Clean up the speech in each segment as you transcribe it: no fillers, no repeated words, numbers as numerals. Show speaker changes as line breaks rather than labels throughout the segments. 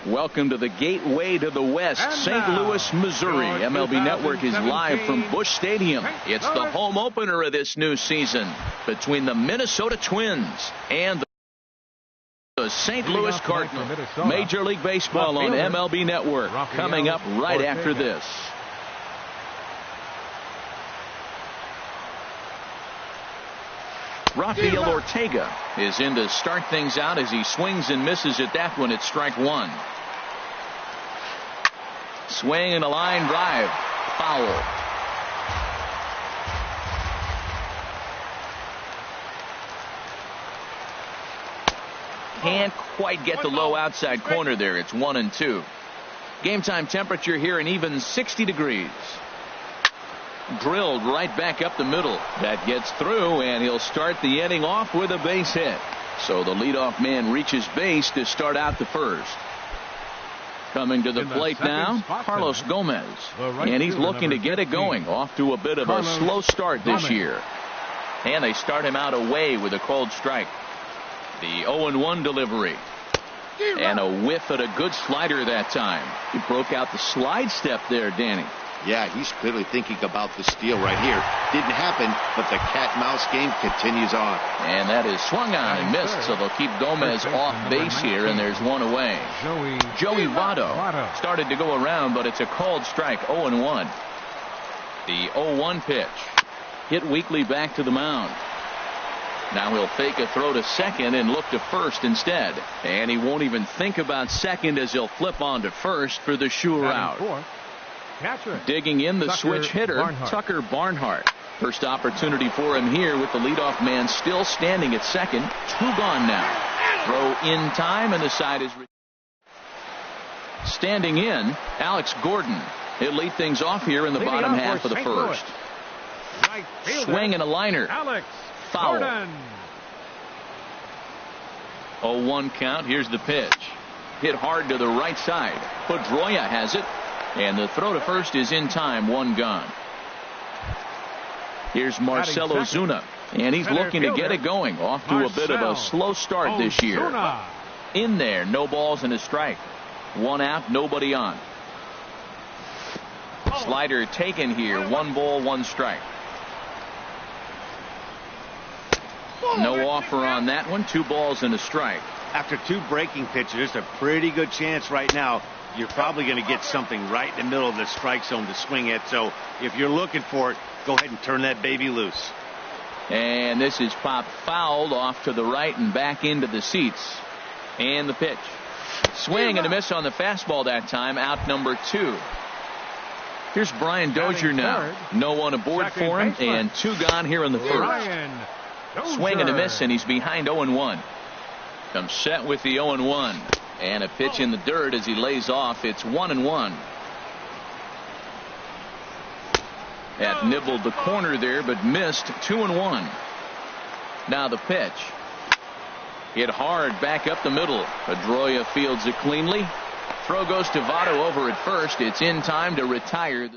Welcome to the gateway to the West, St. Louis, Missouri. MLB Network is live from Busch Stadium. It's the home opener of this new season between the Minnesota Twins and the St. Louis Cardinals. Major League Baseball on MLB Network coming up right after this. Rafael Ortega is in to start things out as he swings and misses at that one. It's strike one. Swing and a line drive. Foul. Can't quite get the low outside corner there. It's 1-2. Game time temperature here an even 60 degrees. Drilled right back up the middle. That gets through, and he'll start the inning off with a base hit. So the leadoff man reaches base to start out the first. Coming to the plate now, Carlos Gomez. And he's looking to get it going. Off to a bit of a slow start this year. And they start him out away with a cold strike. The 0-1 delivery. And a whiff at a good slider that time. He broke out the slide step there, Danny.
Yeah, he's clearly thinking about the steal right here. Didn't happen, but the cat-mouse game continues on.
And that is swung on and missed, so they'll keep Gomez off base here, and there's one away. Joey Votto started to go around, but it's a called strike, 0-1. The 0-1 pitch. Hit weakly back to the mound. Now he'll fake a throw to second and look to first instead. And he won't even think about second as he'll flip on to first for the sure out. Digging in the switch hitter, Tucker Barnhart. First opportunity for him here with the leadoff man still standing at second. Two gone now. Throw in time, and the side is standing in. Alex Gordon. He'll lead things off here in the bottom half of the first. Swing and a liner. Foul. 0-1 count. Here's the pitch. Hit hard to the right side. Pedroia has it. And the throw to first is in time. One gone. Here's Marcell Ozuna. And he's looking to get it going. Off to a bit of a slow start this year. In there. No balls and a strike. One out. Nobody on. Slider taken here. 1 ball, 1 strike. No offer on that one. 2 balls and a strike.
After 2 breaking pitches, there's a pretty good chance right now you're probably going to get something right in the middle of the strike zone to swing at. So if you're looking for it, go ahead and turn that baby loose.
And this is popped fouled off to the right and back into the seats. And the pitch. Swing and a miss on the fastball that time. Out number 2. Here's Brian Dozier now. No one aboard for him, and 2 gone here in the first. Swing and a miss, and he's behind 0-1. Comes set with the 0-1. And a pitch in the dirt as he lays off. It's 1-1. That nibbled the corner there, but missed. 2-1. Now the pitch. Hit hard back up the middle. Pedroia fields it cleanly. Throw goes to Votto over at first. It's in time to retire.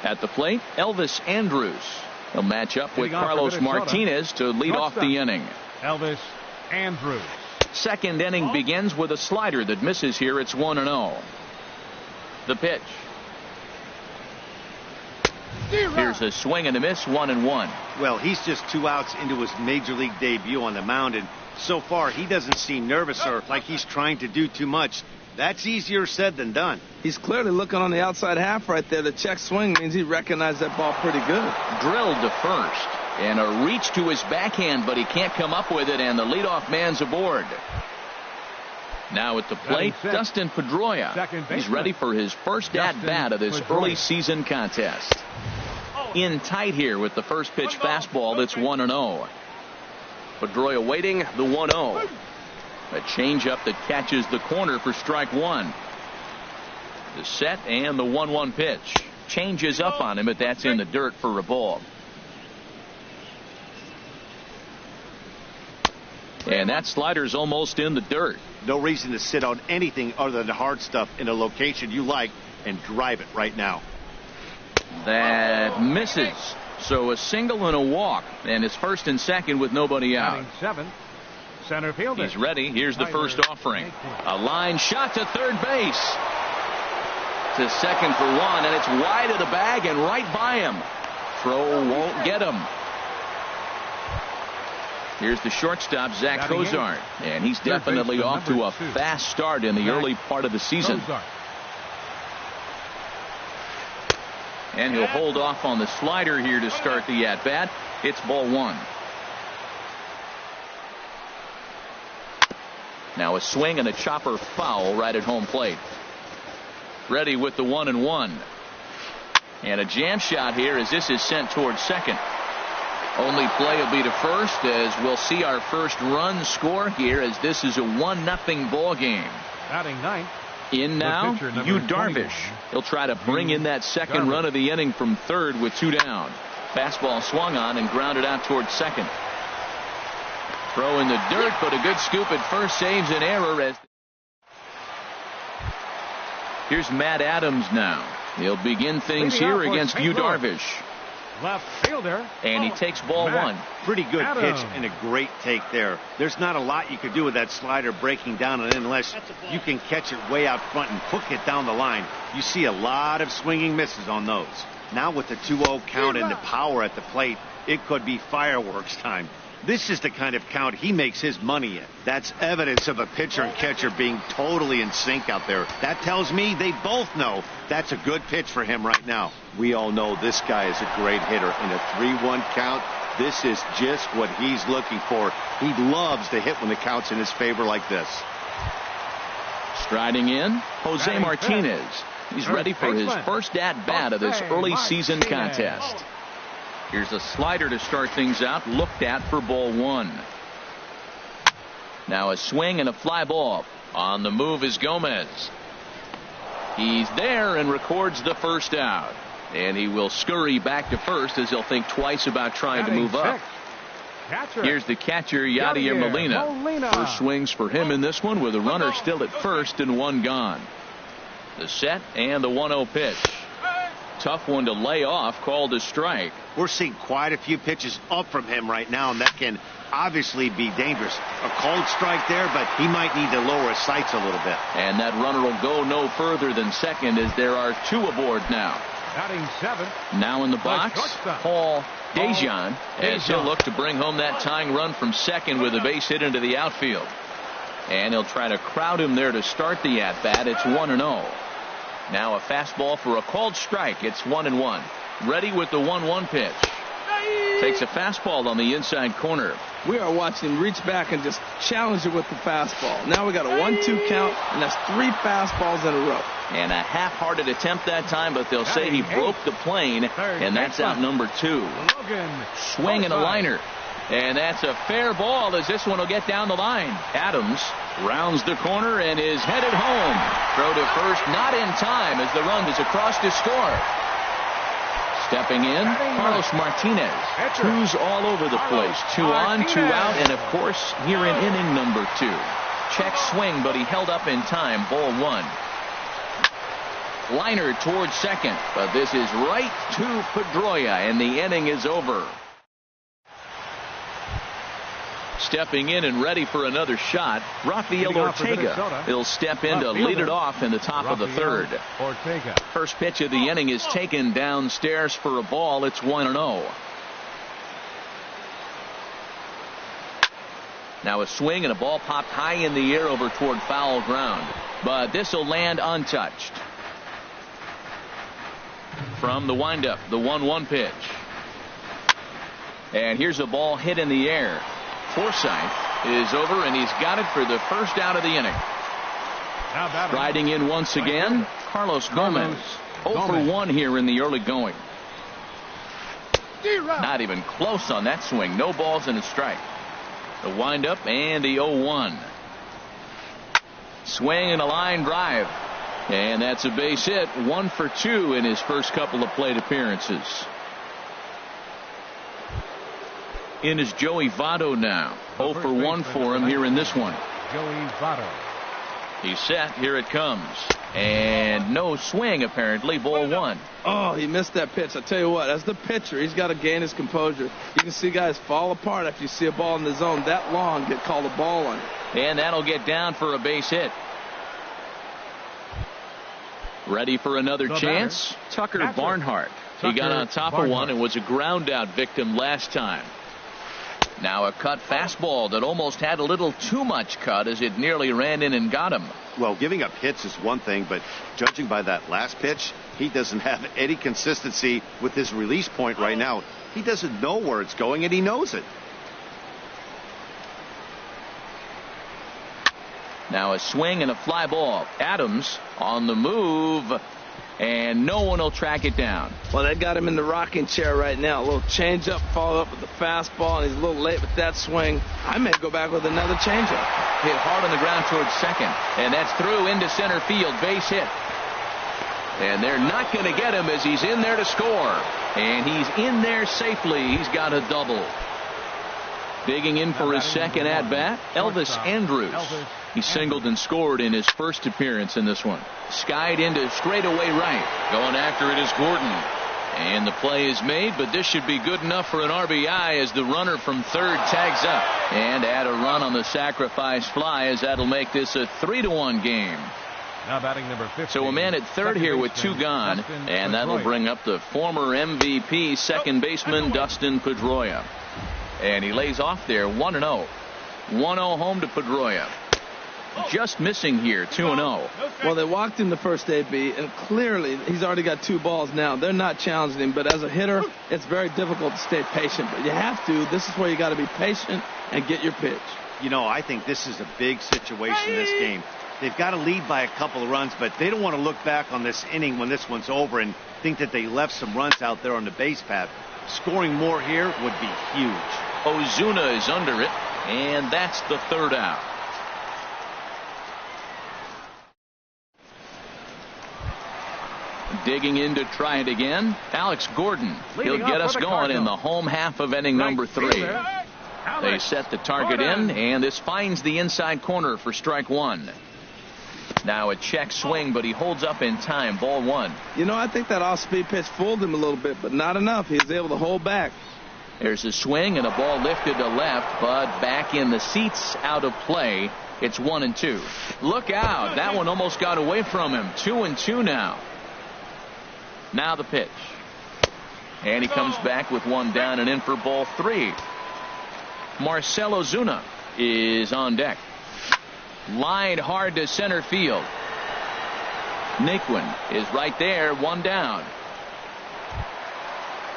At the plate, Elvis Andrus. He'll match up with Carlos Martinez to lead off the inning.
Elvis Andrus.
Second inning begins with a slider that misses here. It's 1-0. The pitch. Here's a swing and a miss. 1-1.
Well, he's just 2 outs into his major league debut on the mound, and so far he doesn't seem nervous or like he's trying to do too much. That's easier said than done.
He's clearly looking on the outside half right there. The check swing means he recognized that ball pretty good.
Drilled to first. And a reach to his backhand, but he can't come up with it, and the leadoff man's aboard. Now at the plate, Dustin Pedroia. He's ready for his first at-bat of this early season contest. In tight here with the first pitch fastball. That's 1-0. Pedroia waiting, the 1-0. A changeup that catches the corner for strike 1. The set and the 1-1 pitch. Changes up on him, but that's in the dirt for a ball. And that slider's almost in the dirt.
No reason to sit on anything other than the hard stuff in a location you like and drive it right now.
That misses. So a single and a walk, and it's first and second with nobody out.
Center fielder.
He's ready. Here's the first offering. A line shot to third base. To second for one, and it's wide of the bag and right by him. Throw won't get him. Here's the shortstop, Zach Cozart, and he's definitely off to a fast start in the early part of the season. And he'll hold off on the slider here to start the at-bat. It's ball one. Now a swing and a chopper foul right at home plate. Ready with the 1-1. And a jam shot here as this is sent towards second. Only play will be to first as we'll see our first run score here as this is a 1-0 ball game.
Batting ninth.
In now, Yu Darvish. He'll try to bring in that second run of the inning from third with 2 down. Fastball swung on and grounded out towards second. Throw in the dirt, but a good scoop at first saves an error. As here's Matt Adams now. He'll begin things here against Yu Darvish.
Left fielder.
And he takes ball one.
Pretty good pitch and a great take there. There's not a lot you could do with that slider breaking down and in unless you can catch it way out front and hook it down the line. You see a lot of swinging misses on those. Now with the 2-0 count and the power at the plate, it could be fireworks time. This is the kind of count he makes his money in. That's evidence of a pitcher and catcher being totally in sync out there. That tells me they both know that's a good pitch for him right now. We all know this guy is a great hitter. In a 3-1 count, this is just what he's looking for. He loves to hit when the count's in his favor like this.
Striding in, Jose Martinez. He's ready for his first at-bat of this early season contest. Here's a slider to start things out, looked at for ball one. Now a swing and a fly ball. On the move is Gomez. He's there and records the first out. And he will scurry back to first as he'll think twice about trying to move up. Here's the catcher, Yadier Molina. First swings for him in this one with a runner still at first and one gone. The set and the 1-0 pitch. Tough one to lay off, called a strike.
We're seeing quite a few pitches up from him right now, and that can obviously be dangerous. A called strike there, but he might need to lower his sights a little bit.
And that runner will go no further than second as there are 2 aboard now.
Batting seventh.
Now in the box, Paul Dejan, as he'll look to bring home that tying run from second with a base hit into the outfield. And he'll try to crowd him there to start the at-bat. It's 1-0. Now a fastball for a called strike. It's 1-1. Ready with the 1-1 pitch. Takes a fastball on the inside corner.
We are watching him reach back and just challenge it with the fastball. Now we got a 1-2 count, and that's 3 fastballs in a row.
And a half-hearted attempt that time, but they'll say he broke the plane, and that's out number 2. Swing and a liner. And that's a fair ball as this one will get down the line. Adams rounds the corner and is headed home. Throw to first, not in time as the run is across to score. Stepping in, Carlos Martinez. 2s all over the place. 2 on, 2 out, and of course here in inning number 2. Check swing, but he held up in time. Ball 1. Liner towards second, but this is right to Pedroia, and the inning is over. Stepping in and ready for another shot, Rafael Ortega. He'll step in to lead it off in the top of the third. First pitch of the inning is taken downstairs for a ball. It's 1-0. Now a swing and a ball popped high in the air over toward foul ground. But this will land untouched. From the windup, the 1-1 pitch. And here's a ball hit in the air. Forsythe is over, and he's got it for the first out of the inning. Riding in once again, Carlos Gomez. 0 for 1 here in the early going. Not even close on that swing. No balls and a strike. The windup and the 0-1. Swing and a line drive. And that's a base hit. 1 for 2 in his first couple of plate appearances. In is Joey Votto now. 0 for 1 for him here in this one.
Joey Votto.
He's set. Here it comes. And no swing, apparently. Ball one.
Oh, he missed that pitch. I tell you what, as the pitcher, he's got to gain his composure. You can see guys fall apart after you see a ball in the zone that long, get called a ball on it.
And that'll get down for a base hit. Ready for another chance? Tucker Barnhart. He got on top of one and was a ground out victim last time. Now a cut fastball that almost had a little too much cut as it nearly ran in and got him.
Well, giving up hits is one thing, but judging by that last pitch, he doesn't have any consistency with his release point right now. He doesn't know where it's going, and he knows it.
Now a swing and a fly ball. Adams on the move, and no one will track it down.
Well, they got him in the rocking chair right now. A little changeup, followed up with the fastball, and he's a little late with that swing. I may go back with another changeup.
Hit hard on the ground towards second, and that's through into center field. Base hit. And they're not going to get him as he's in there to score. And he's in there safely. He's got a double. Digging in for his second at-bat, Elvis Andrews. He singled and scored in his first appearance in this one. Skied into straightaway right. Going after it is Gordon. And the play is made, but this should be good enough for an RBI as the runner from third tags up. And add a run on the sacrifice fly as that'll make this a 3-1 game.
Now batting number 50.
So a man at third here with two gone, and that'll bring up the former MVP second baseman Dustin Pedroia. And he lays off there 1-0. 1-0 home to Pedroia. Just missing here 2-0.
Well, they walked in the first AB, and clearly he's already got two balls now. They're not challenging him, but as a hitter, it's very difficult to stay patient. But you have to. This is where you got to be patient and get your pitch.
You know, I think this is a big situation in this game. They've got to lead by a couple of runs, but they don't want to look back on this inning when this one's over and think that they left some runs out there on the base path. Scoring more here would be huge.
Ozuna is under it, and that's the third out. Digging in to try it again, Alex Gordon. He'll get us going in the home half of inning number 3. They set the target in, and this finds the inside corner for strike one. Now a check swing, but he holds up in time. Ball one.
You know, I think that off-speed pitch fooled him a little bit, but not enough. He was able to hold back.
There's a swing and a ball lifted to left, but back in the seats, out of play. It's 1-2. Look out. That one almost got away from him. 2-2 now. Now the pitch. And he comes back with one down and in for ball 3. Marcell Ozuna is on deck. Lined hard to center field. Naquin is right there, one down.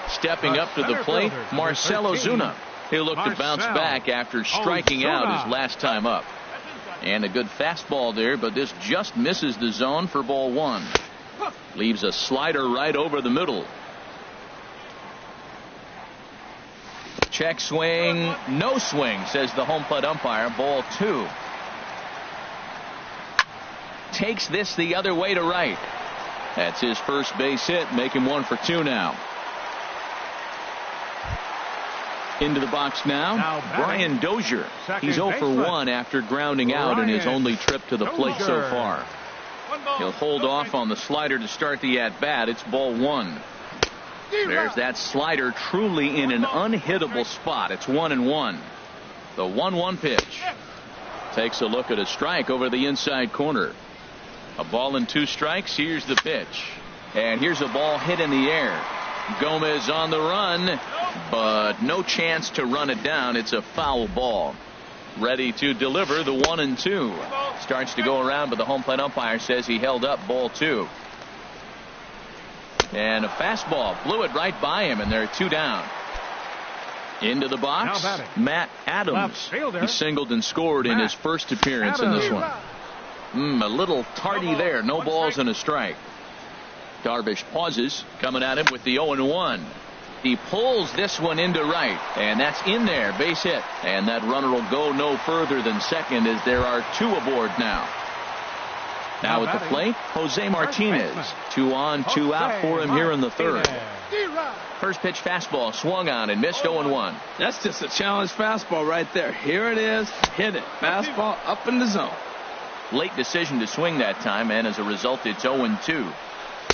Stepping up to the plate, Marcell Ozuna. He'll look to bounce back after striking out his last time up. And a good fastball there, but this just misses the zone for ball 1. Leaves a slider right over the middle. Check swing, no swing, says the home plate umpire. Ball 2. Takes this the other way to right. That's his first base hit, make him 1 for 2 now. Into the box now Brian Dozier. He's 0 for 1 after grounding out in his only trip to the plate so far. He'll hold off on the slider to start the at-bat. It's ball 1. There's that slider truly in an unhittable spot. It's 1-1. The 1-1 pitch. Takes a look at a strike over the inside corner. A ball and 2 strikes. Here's the pitch. And here's a ball hit in the air. Gomez on the run, but no chance to run it down. It's a foul ball. Ready to deliver the 1-2. Starts to go around, but the home plate umpire says he held up ball 2. And a fastball blew it right by him, and there are 2 down. Into the box, Matt Adams. He singled and scored in his first appearance in this one. A little tardy there. No balls and a strike. Darvish pauses, coming at him with the 0-1. He pulls this one into right, and that's in there. Base hit. And that runner will go no further than second as there are 2 aboard now. Now at the plate, Jose Martinez. 2 on, 2 out for him here in the third. First pitch fastball swung on and missed 0-1.
That's just a challenge fastball right there. Here it is. Hit it. Fastball up in the zone.
Late decision to swing that time, and as a result, it's 0-2.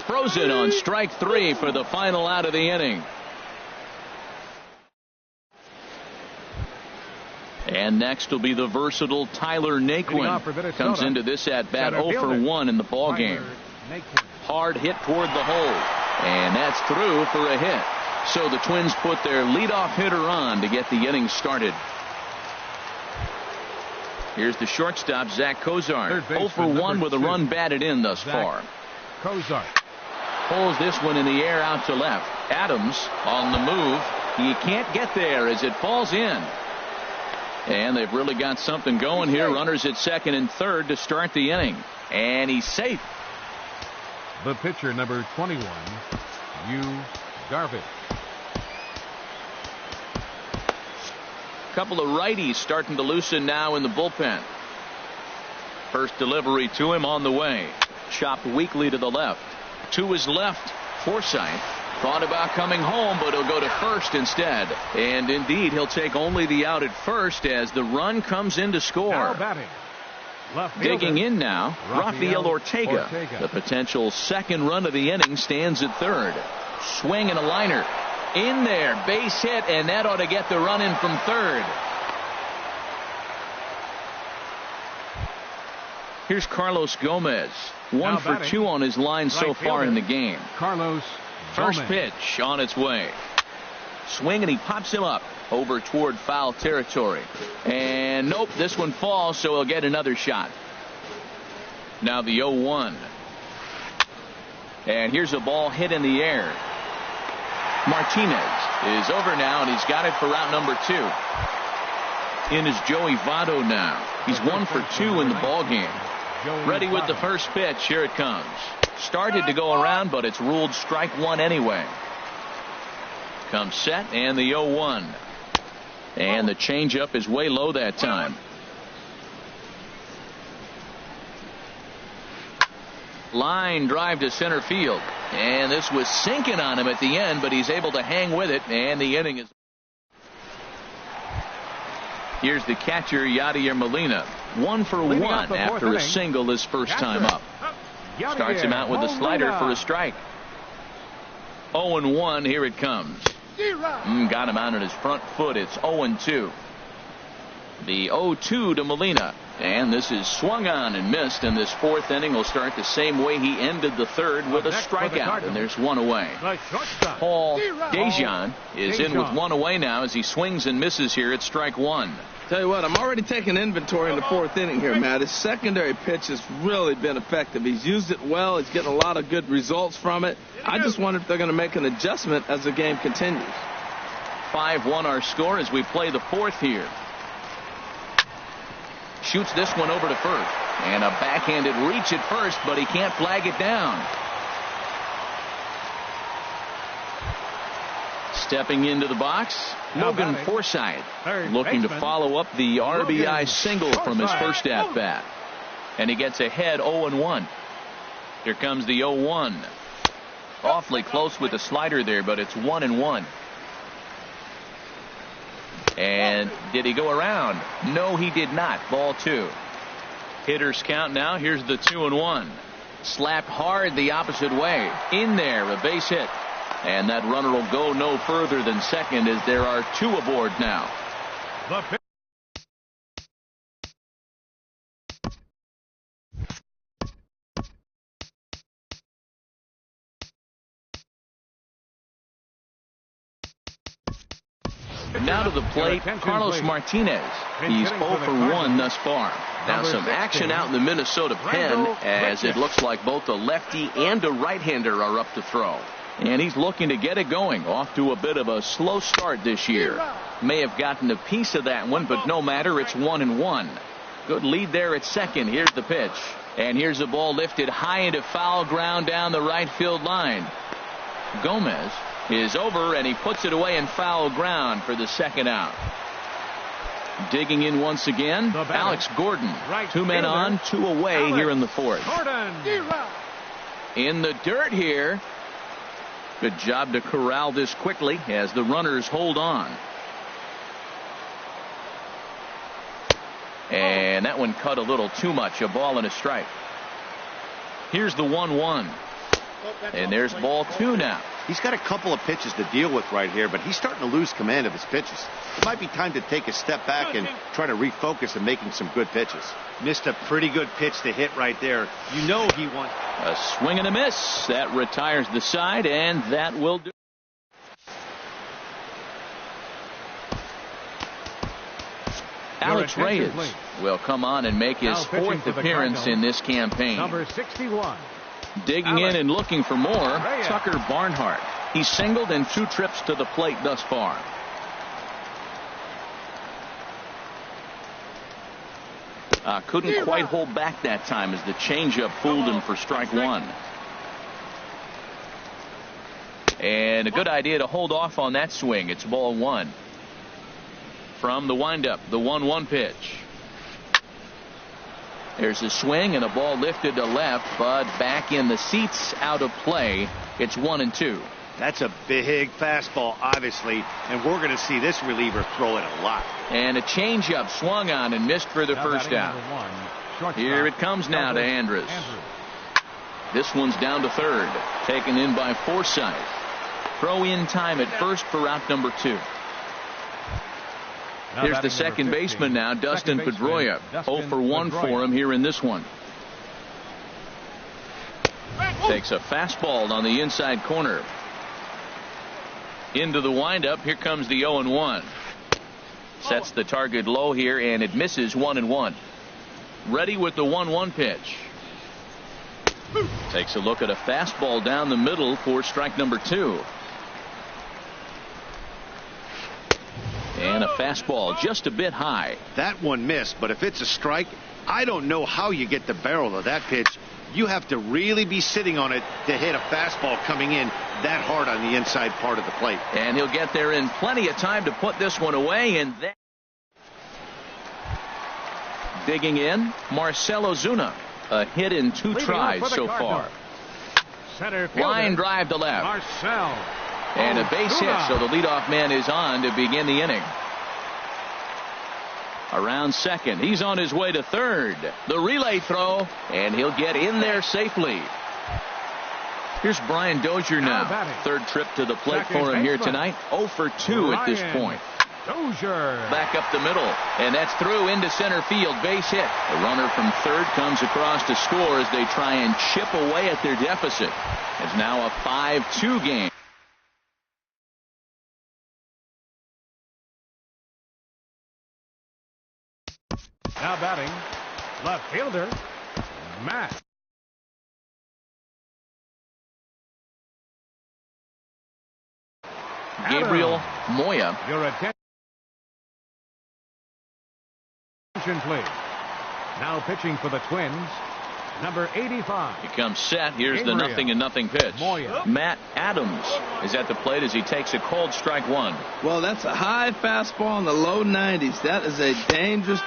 Frozen on strike 3 for the final out of the inning. And next will be the versatile Tyler Naquin. Comes into this at bat 0 for 1 in the ball game. Hard hit toward the hole, and that's through for a hit. So the Twins put their leadoff hitter on to get the inning started. Here's the shortstop, Zach Cozart. 0 for 1 with a run batted in thus far.
Cozart
Pulls this one in the air out to left. Adams on the move. He can't get there as it falls in. And they've really got something going here. Runners at second and third to start the inning. And he's safe.
The pitcher, number 21, Yu Darvish.
Couple of righties starting to loosen now in the bullpen. First delivery to him on the way. Chopped weakly to the left. To his left, Forsythe. Thought about coming home, but he'll go to first instead. And indeed, he'll take only the out at first as the run comes in to score. Digging in now, Rafael Ortega. The potential second run of the inning stands at third. Swing and a liner. In there, base hit, and that ought to get the run in from third. Here's Carlos Gomez. 1 for 2 on his line so far in the game.
Carlos
First pitch on its way. Swing, and he pops him up over toward foul territory. And nope, this one falls, so he'll get another shot. Now the 0-1. And here's a ball hit in the air. Martinez is over now, and he's got it for route number 2. In is Joey Votto now. He's 1 for 2 in the ball game. Ready with the first pitch. Here it comes. Started to go around, but it's ruled strike 1 anyway. Comes set, and the 0-1. And the changeup is way low that time. Line drive to center field. And this was sinking on him at the end, but he's able to hang with it, and the inning is. Here's the catcher, Yadier Molina. 1 for 1 after a single his first time up. Starts him out with a slider for a strike. 0-1, here it comes. Got him out on his front foot. It's 0-2. The 0-2 to Molina. And this is swung on and missed, and this fourth inning will start the same way he ended the third, with a strikeout, and there's one away. Paul Dejan is in with one away now as he swings and misses here at strike 1.
Tell you what, I'm already taking inventory in the fourth inning here, Matt. His secondary pitch has really been effective. He's used it well. He's getting a lot of good results from it. I just wonder if they're going to make an adjustment as the game continues.
5-1 our score as we play the fourth here. Shoots this one over to first. And a backhanded reach at first, but he can't flag it down. Stepping into the box, Logan Forsythe, looking to follow up the RBI single from his first at-bat. And he gets ahead 0-1. Here comes the 0-1. Awfully close with the slider there, but it's 1-1. And did he go around? No, he did not. Ball 2. Hitters count now. Here's the 2-1. Slapped hard the opposite way. In there, a base hit. And that runner will go no further than second as there are 2 aboard now. Now to the plate, Carlos Martinez. He's 0 for 1 thus far. Now some action out in the Minnesota pen as it looks like both a lefty and a right-hander are up to throw. And he's looking to get it going. Off to a bit of a slow start this year. May have gotten a piece of that one, but no matter, it's 1-1. Good lead there at second. Here's the pitch. And here's the ball lifted high into foul ground down the right field line. Gomez is over, and he puts it away in foul ground for the second out. Digging in once again, Alex Gordon. 2 men on, 2 away here in the fourth. In the dirt here. Good job to corral this quickly as the runners hold on. And that one cut a little too much. A ball and a strike. Here's the 1-1. And there's ball 2 now.
He's got a couple of pitches to deal with right here, but he's starting to lose command of his pitches. It might be time to take a step back and try to refocus on making some good pitches. Missed a pretty good pitch to hit right there. You know he wants
a swing and a miss. That retires the side, and that will do. Alex Reyes will come on and make his 4th appearance in this campaign.
Number 61.
Digging in and looking for more, Tucker Barnhart. He's singled in 2 trips to the plate thus far. Couldn't quite hold back that time as the changeup fooled him for strike 1. And a good idea to hold off on that swing. It's ball 1. From the windup, the 1-1 pitch. There's a swing and a ball lifted to left, but back in the seats, out of play. It's 1-2.
That's a big fastball, obviously, and we're going to see this reliever throw it a lot.
And a changeup swung on and missed for the first out. Here it comes now to Andrus. This one's down to third, taken in by Forsythe. Throw in time at first for out number 2. Here's the second baseman now, Dustin Pedroia. 0 for 1 for him here in this one. Takes a fastball on the inside corner. Into the windup. Here comes the 0-1. Sets the target low here, and it misses 1-1. Ready with the 1-1 pitch. Takes a look at a fastball down the middle for strike number 2. And a fastball just a bit high.
That one missed, but if it's a strike, I don't know how you get the barrel of that pitch. You have to really be sitting on it to hit a fastball coming in that hard on the inside part of the plate.
And he'll get there in plenty of time to put this one away. And then digging in, Marcell Ozuna. A hit in 2 tries so far. Line drive to left.
Marcell.
And a base hit, so the leadoff man is on to begin the inning. Around second, he's on his way to third. The relay throw, and he'll get in there safely. Here's Brian Dozier now. 3rd trip to the plate for him here tonight. 0 for 2 at this point.
Dozier.
Back up the middle, and that's through into center field. Base hit. The runner from third comes across to score as they try and chip away at their deficit. It's now a 5-2 game.
Now batting, left fielder, Matt.
Gabriel Moya.
Your attention, please. Now pitching for the Twins, number 85.
He comes set. Here's the 0-0 pitch.
Moya.
Matt Adams is at the plate as he takes a cold strike 1.
Well, that's a high fastball in the low 90s. That is a dangerous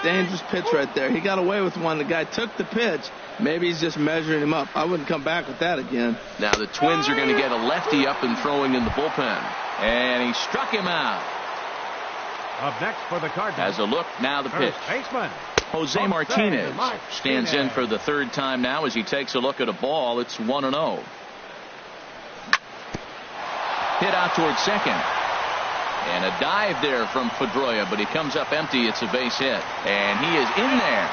pitch right there. He got away with one. The guy took the pitch. Maybe he's just measuring him up. I wouldn't come back with that again.
Now the Twins are going to get a lefty up and throwing in the bullpen. And he struck him out.
Up next for the Cardinals.
As a look, now the pitch.
Baseman.
Jose Martinez stands in for the 3rd time now as he takes a look at a ball. It's 1-0. Hit out toward second. And a dive there from Pedroia, but he comes up empty. It's a base hit. And he is in there.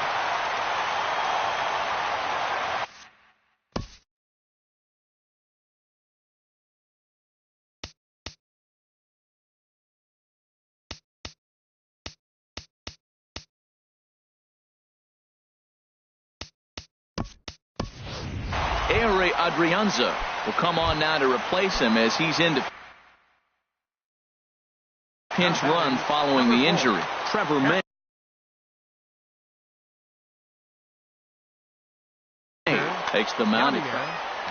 Adrianza will come on now to replace him as he's into pinch run following the injury. Trevor May takes the mound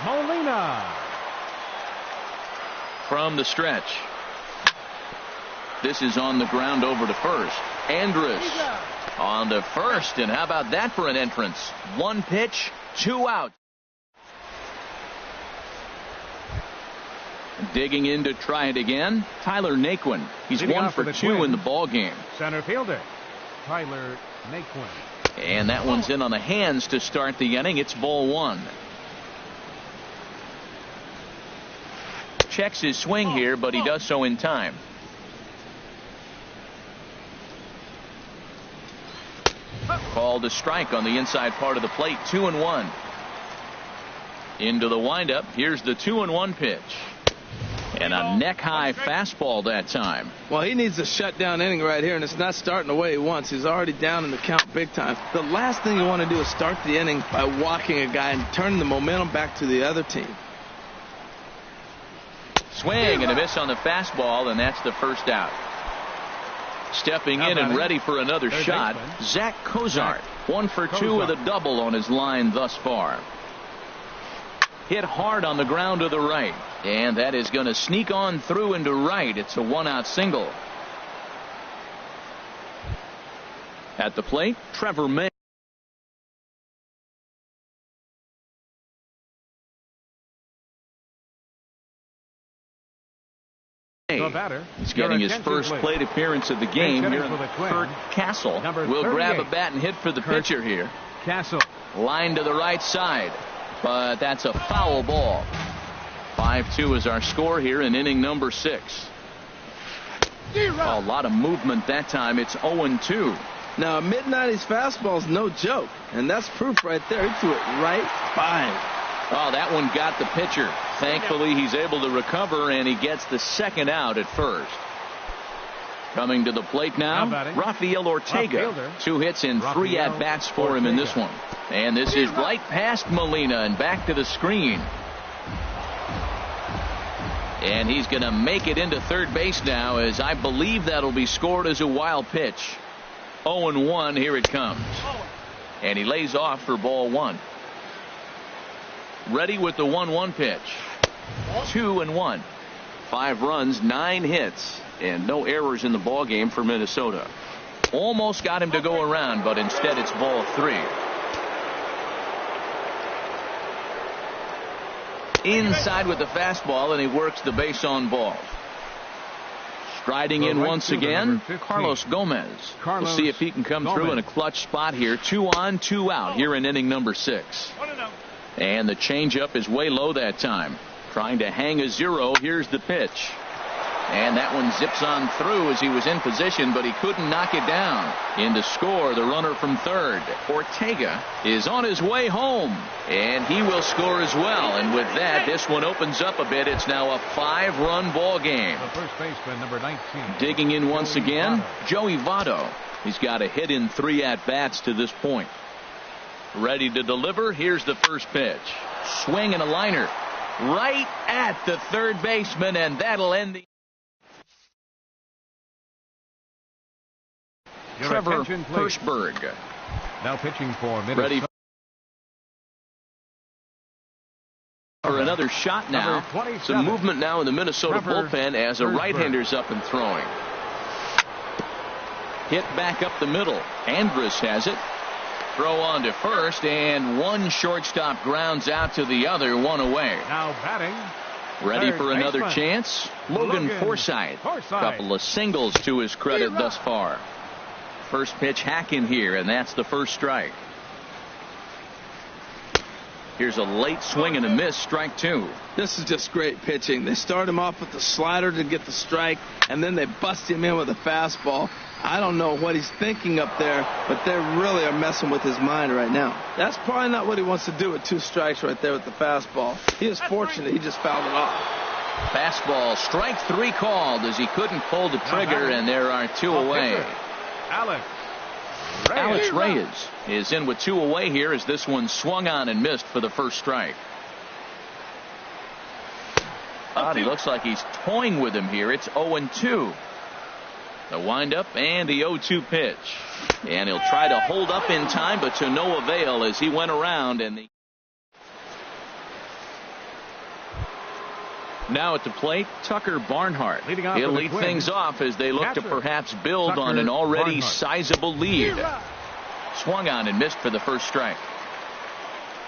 Molina
from the stretch. This is on the ground over to first. Andrus on to first, and how about that for an entrance? 1 pitch, 2 outs. Digging in to try it again, Tyler Naquin. He's 1 for 2 in the ball game.
Center fielder, Tyler Naquin.
And that one's in on the hands to start the inning. It's ball one. Checks his swing here, but he does so in time. Called a strike on the inside part of the plate. 2-1. Into the windup. Here's the 2-1 pitch. And a neck-high fastball that time.
Well, he needs a shutdown inning right here, and it's not starting the way he wants. He's already down in the count big time. The last thing you want to do is start the inning by walking a guy and turning the momentum back to the other team.
Swing and a miss on the fastball, and that's the first out. Stepping in and ready for another shot, Zach Cozart. 1 for 2 with a double on his line thus far. Hit hard on the ground to the right, and that is going to sneak on through into right. It's a 1-out single. At the plate, Trevor May. He's getting his first plate appearance of the game here. Kurt Castle will grab a bat and hit for the pitcher here.
Castle.
Line to the right side, but that's a foul ball. 5-2 is our score here in inning number 6. A lot of movement that time. It's 0-2.
Now, a mid-90s fastball is no joke, and that's proof right there. He threw it right by him.
Oh, that one got the pitcher. Thankfully, he's able to recover, and he gets the second out at first. Coming to the plate now, Rafael Ortega. 2 hits and 3 at-bats for him in this one. And this is right past Molina and back to the screen. And he's going to make it into third base now, as I believe that'll be scored as a wild pitch. 0-1, here it comes. And he lays off for ball 1. Ready with the 1-1 pitch. 2-1. 5 runs, 9 hits, and no errors in the ball game for Minnesota. Almost got him to go around, but instead it's ball 3. Inside with the fastball, and he works the base on ball. Striding in once again, Carlos Gomez. We'll see if he can come through in a clutch spot here. 2 on, 2 out here in inning number 6. And the changeup is way low that time. Trying to hang a 0. Here's the pitch. And that one zips on through as he was in position, but he couldn't knock it down. In to score, the runner from third. Ortega is on his way home, and he will score as well. And with that, this one opens up a bit. It's now a 5-run ball game.
The first baseman, number 19.
Digging in once again, Joey Votto. He's got a hit in 3 at-bats to this point. Ready to deliver. Here's the first pitch. Swing and a liner right at the third baseman, and that'll end the. Trevor Hirschberg.
Now pitching for Minnesota.
Ready for another shot now. Some movement now in the Minnesota bullpen as a right-hander's up and throwing. Hit back up the middle. Andrus has it. Throw on to first, and one shortstop grounds out to the other, 1 away.
Now batting.
Ready for another chance. Logan Forsythe. Couple of singles to his credit thus far. First pitch hack in here, and that's the first strike. Here's a late swing and a miss, strike 2.
This is just great pitching. They start him off with the slider to get the strike, and then they bust him in with a fastball. I don't know what he's thinking up there, but they really are messing with his mind right now. That's probably not what he wants to do with 2 strikes right there with the fastball. He is fortunate he just fouled it off.
Fastball, strike 3 called as he couldn't pull the trigger, and there are 2 away. Alex Reyes is in with 2 away here as this one swung on and missed for the first strike. He looks like he's toying with him here. It's 0-2. The windup and the 0-2 pitch. And he'll try to hold up in time, but to no avail as he went around. And now at the plate, Tucker Barnhart. He'll lead things off as they look to perhaps build on an already sizable lead. Swung on and missed for the first strike.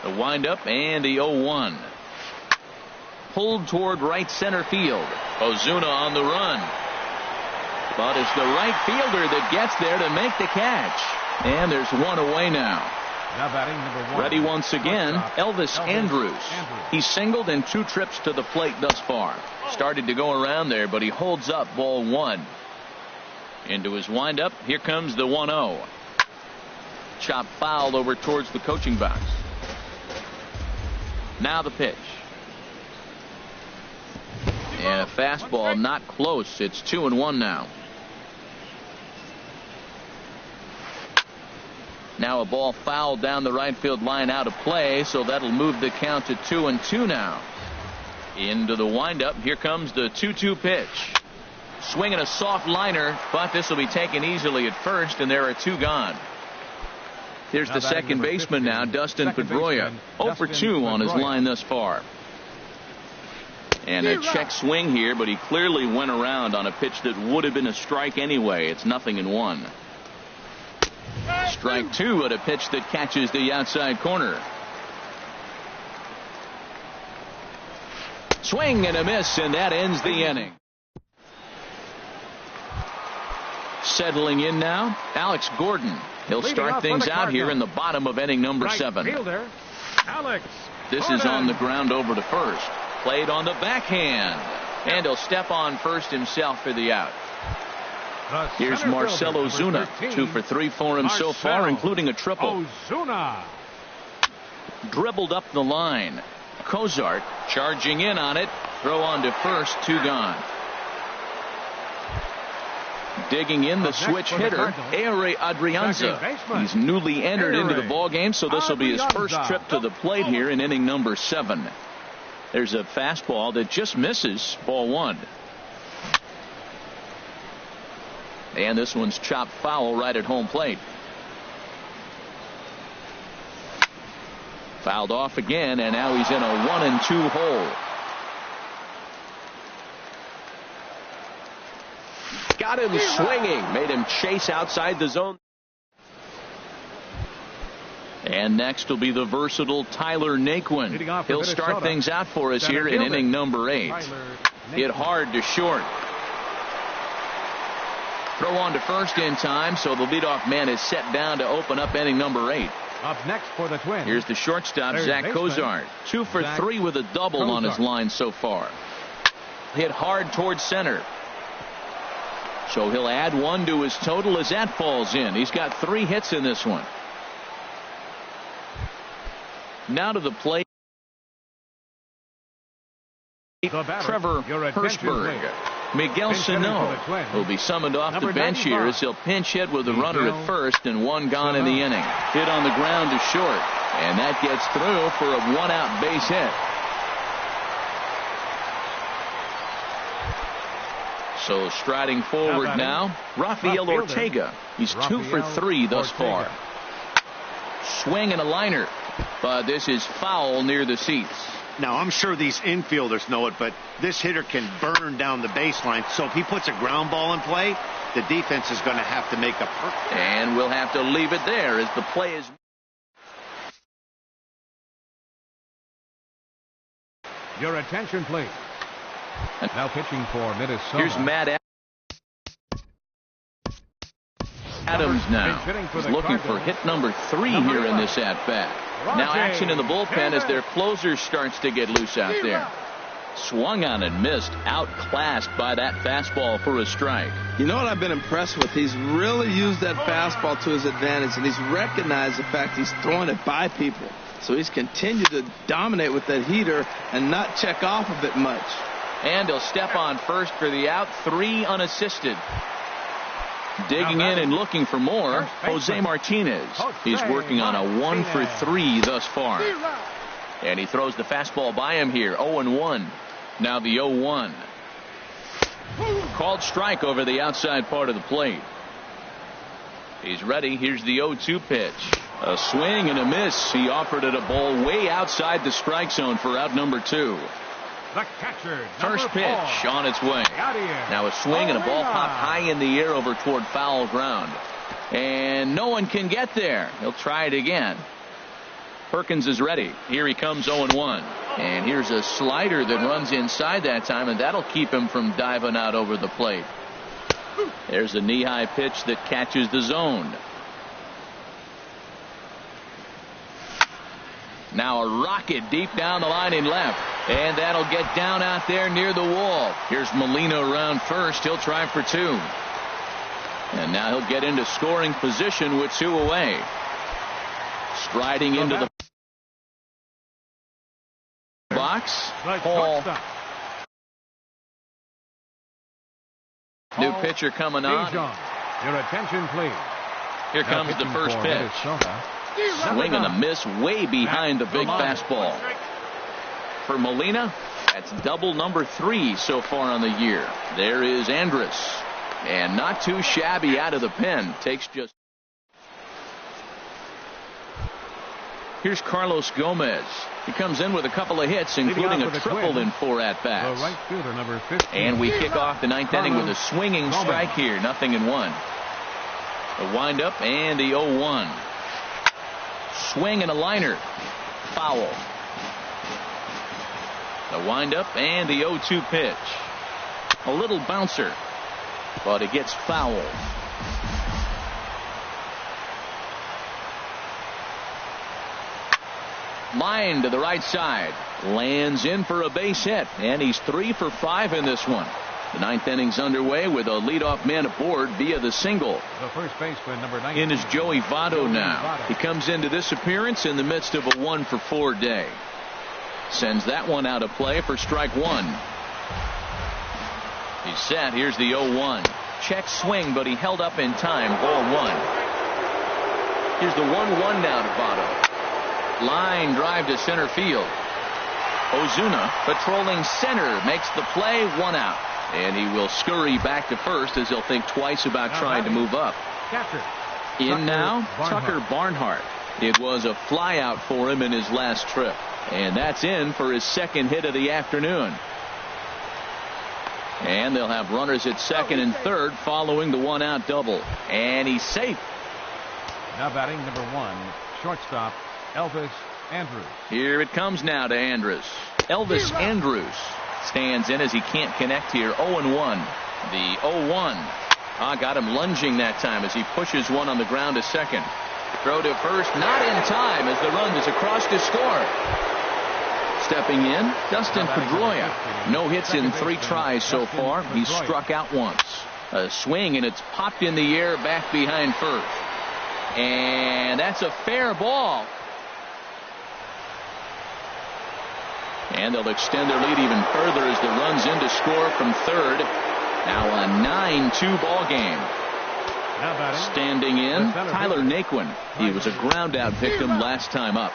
The windup and the 0-1. Pulled toward right center field. Ozuna on the run. But it's the right fielder that gets there to make the catch. And there's one away now.
Now batting number 1.
Ready once again, Elvis Andrews. He singled in 2 trips to the plate thus far. Started to go around there, but he holds up ball 1. Into his windup, here comes the 1-0. Chop foul over towards the coaching box. Now the pitch. And a fastball not close. It's 2-1 now. Now a ball fouled down the right field line out of play, so that'll move the count to 2-2 now. Into the windup, here comes the 2-2 pitch. Swinging a soft liner, but this will be taken easily at first, and there are 2 gone. Here's the second baseman now, Dustin Pedroia. 0 for 2 on his line thus far. And a check swing here, but he clearly went around on a pitch that would have been a strike anyway. It's 0-1. Strike 2 at a pitch that catches the outside corner. Swing and a miss, and that ends the inning. Settling in now, Alex Gordon. He'll start things out here in the bottom of inning number 7. This is on the ground over to first. Played on the backhand. And he'll step on first himself for the out. Here's Marcell Ozuna. 2 for 3 for him so far, including a triple. Dribbled up the line. Cozart charging in on it. Throw on to first. 2 gone. Digging in the switch hitter, Ehire Adrianza. He's newly entered into the ball game, so this will be his first trip to the plate here in inning number 7. There's a fastball that just misses, ball 1. And this one's chopped foul right at home plate. Fouled off again, and now he's in a 1-2 hole. Got him swinging, made him chase outside the zone. And next will be the versatile Tyler Naquin. He'll start things out for us here in inning number 8. Hit hard to short. Throw on to first in time, so the leadoff man is set down to open up inning number 8.
Up next for the Twins.
Here's the shortstop, Zach Cozart. 2 for 3 with a double on his line so far. Hit hard towards center. So he'll add 1 to his total as that falls in. He's got 3 hits in this one. Now to the plate, Trevor Hirschberg. Miguel Sano will be summoned off the bench here as he'll pinch hit with a runner at first and 1 gone in the inning. Hit on the ground to short, and that gets through for a 1-out base hit. So striding forward now, Rafael Ortega. He's 2 for 3 thus far. Swing and a liner, but this is foul near the seats.
Now, I'm sure these infielders know it, but this hitter can burn down the baseline. So if he puts a ground ball in play, the defense is going to have to make a perfect.
And we'll have to leave it there as the play is.
Your attention, please. Now pitching for Minnesota.
Here's Matt Adams now. He's looking for hit number 3 here in this at-bat. Now action in the bullpen as their closer starts to get loose out there. Swung on and missed, outclassed by that fastball for a strike.
You know what I've been impressed with? He's really used that fastball to his advantage, and he's recognized the fact he's throwing it by people. So he's continued to dominate with that heater and not check off of it much.
And he'll step on first for the out, 3 unassisted. Digging in and looking for more, Jose Martinez. He's working on a 1 for 3 thus far. And he throws the fastball by him here, 0-1. Now the 0-1. Called strike over the outside part of the plate. He's ready. Here's the 0-2 pitch. A swing and a miss. He offered it a ball way outside the strike zone for out number 2.
The catcher,
first pitch on its way. Now a swing and a ball popped high in the air over toward foul ground. And no one can get there. He'll try it again. Perkins is ready. Here he comes, 0-1. And here's a slider that runs inside that time, and that'll keep him from diving out over the plate. There's a knee-high pitch that catches the zone. Now a rocket deep down the line in left. And that'll get down out there near the wall. Here's Molina around first. He'll try for 2. And now he'll get into scoring position with 2 away. Striding into the box. Paul. New pitcher coming on.
Your attention, please.
Here comes the first pitch. Swing and a miss way behind the big fastball. For Molina, that's double number 3 so far on the year. There is Andrus. And not too shabby out of the pen. Takes just. Here's Carlos Gomez. He comes in with a couple of hits, including a triple in 4 at-bats.
Right fielder, number 15.
And we kick off the 9th inning with a swinging strike here. 0-1. The windup and the 0-1. Swing and a liner. Foul. The windup and the 0-2 pitch. A little bouncer, but it gets foul. Line to the right side. Lands in for a base hit, and he's 3 for 5 in this one. The 9th inning's underway with a leadoff man aboard via the single.
The first baseman, number 19.
In is Joey Votto now. He comes into this appearance in the midst of a 1 for 4 day. Sends that one out of play for strike 1. He's set. Here's the 0-1. Check swing, but he held up in time. Ball 1. Here's the 1-1 now to Votto. Line drive to center field. Ozuna patrolling center makes the play. 1 out. And he will scurry back to first as he'll think twice about trying to move up. In now, Tucker Barnhart. It was a fly out for him in his last trip. And that's in for his 2nd hit of the afternoon. And they'll have runners at 2nd and 3rd following the 1-out double. And he's safe.
Now batting number 1, shortstop Elvis Andrus.
Here it comes now to Andrus. Elvis Andrus stands in as he can't connect here. 0-1. The 0-1. Got him lunging that time as he pushes one on the ground to 2nd. Throw to first, not in time as the run is across to score. Stepping in, Dustin Pedroia. No hits in 3 tries so far. He's struck out once. A swing, and it's popped in the air back behind first. And that's a fair ball. And they'll extend their lead even further as the run's in to score from 3rd. Now a 9-2 ball game. Standing in, Tyler Naquin. He was a ground out victim last time up.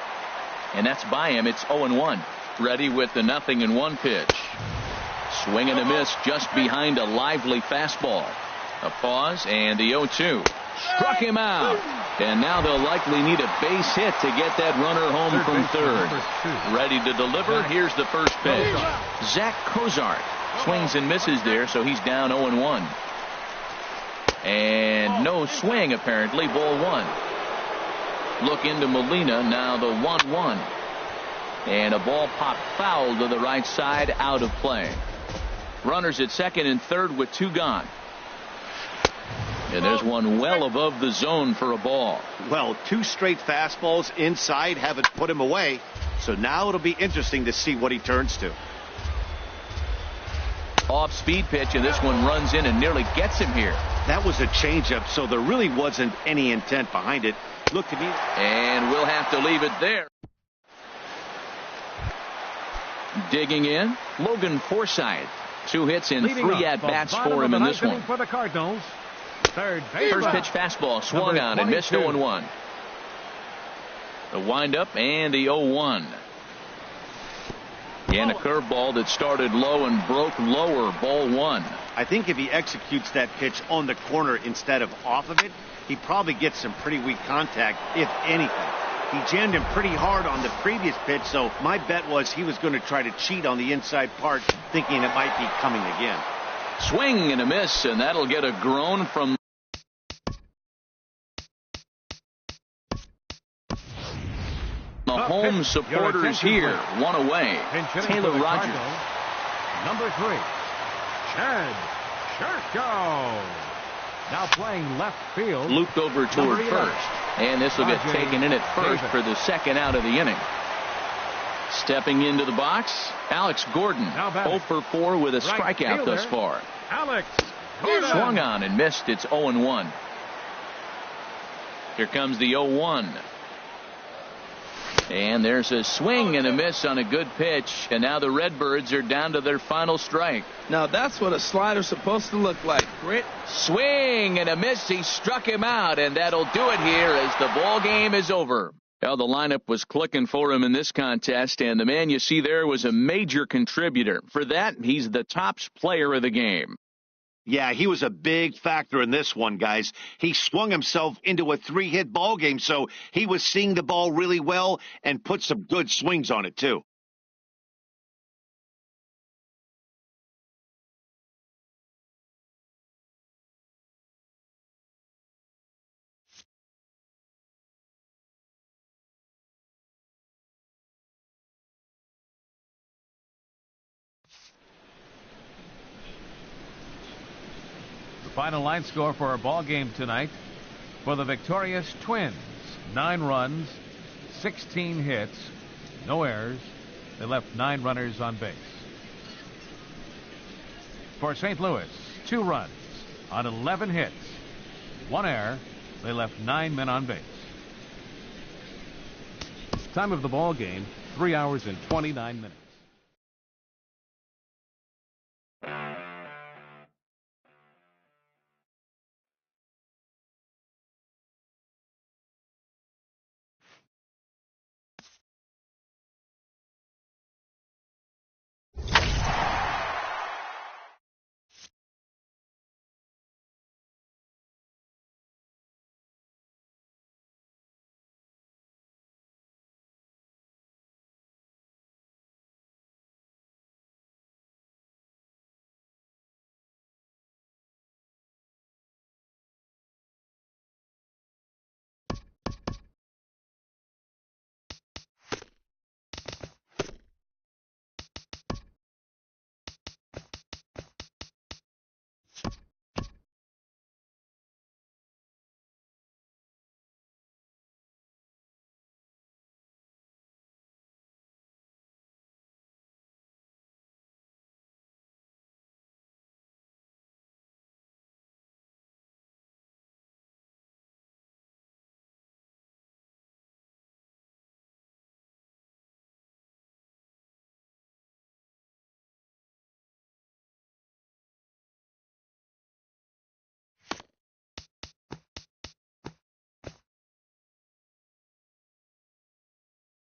And that's by him. It's 0-1. Ready with the 0-1 pitch. Swing and a miss just behind a lively fastball. A pause and the 0-2. Struck him out. And now they'll likely need a base hit to get that runner home from 3rd. Ready to deliver. Here's the first pitch. Zach Cozart swings and misses there, so he's down 0-1. And no swing apparently. Ball 1. Look into Molina. Now the 1-1. And a ball popped foul to the right side, out of play. Runners at 2nd and 3rd with 2 gone. And there's one well above the zone for a ball.
Well, 2 straight fastballs inside haven't put him away. So now it'll be interesting to see what he turns to.
Off-speed pitch, and this one runs in and nearly gets him here.
That was a changeup, so there really wasn't any intent behind it. Look to me.
And we'll have to leave it there. Digging in, Logan Forsythe. 2 hits in 3 at-bats for him in this one.
For the Cardinals.
First pitch fastball swung on and missed. 0-1. The windup and the 0-1. And a curveball that started low and broke lower. Ball 1.
I think if he executes that pitch on the corner instead of off of it, he probably gets some pretty weak contact, if anything. He jammed him pretty hard on the previous pitch, so my bet was he was going to try to cheat on the inside part, thinking it might be coming again.
Swing and a miss, and that'll get a groan from the home supporters here. 1 away. Taylor Rogers.
Number 3, Chad Sherko. Now playing left field.
Looped over toward first. And this will get taken in at first for the 2nd out of the inning. Stepping into the box, Alex Gordon, 0 for 4 with a strikeout thus far.
Alex Gordon.
Swung on and missed. It's 0-1. Here comes the 0-1. And there's a swing and a miss on a good pitch. And now the Redbirds are down to their final strike.
Now that's what a slider's supposed to look like. Great
swing and a miss. He struck him out, and that'll do it here as the ball game is over. Well, the lineup was clicking for him in this contest, and the man you see there was a major contributor. For that, he's the top player of the game.
Yeah, he was a big factor in this one, guys. He swung himself into a 3-hit ball game, so he was seeing the ball really well and put some good swings on it, too.
Final line score for our ball game tonight. For the victorious Twins, 9 runs, 16 hits, no errors. They left 9 runners on base. For St. Louis, 2 runs on 11 hits, 1 error. They left 9 men on base. Time of the ball game, 3 hours and 29 minutes.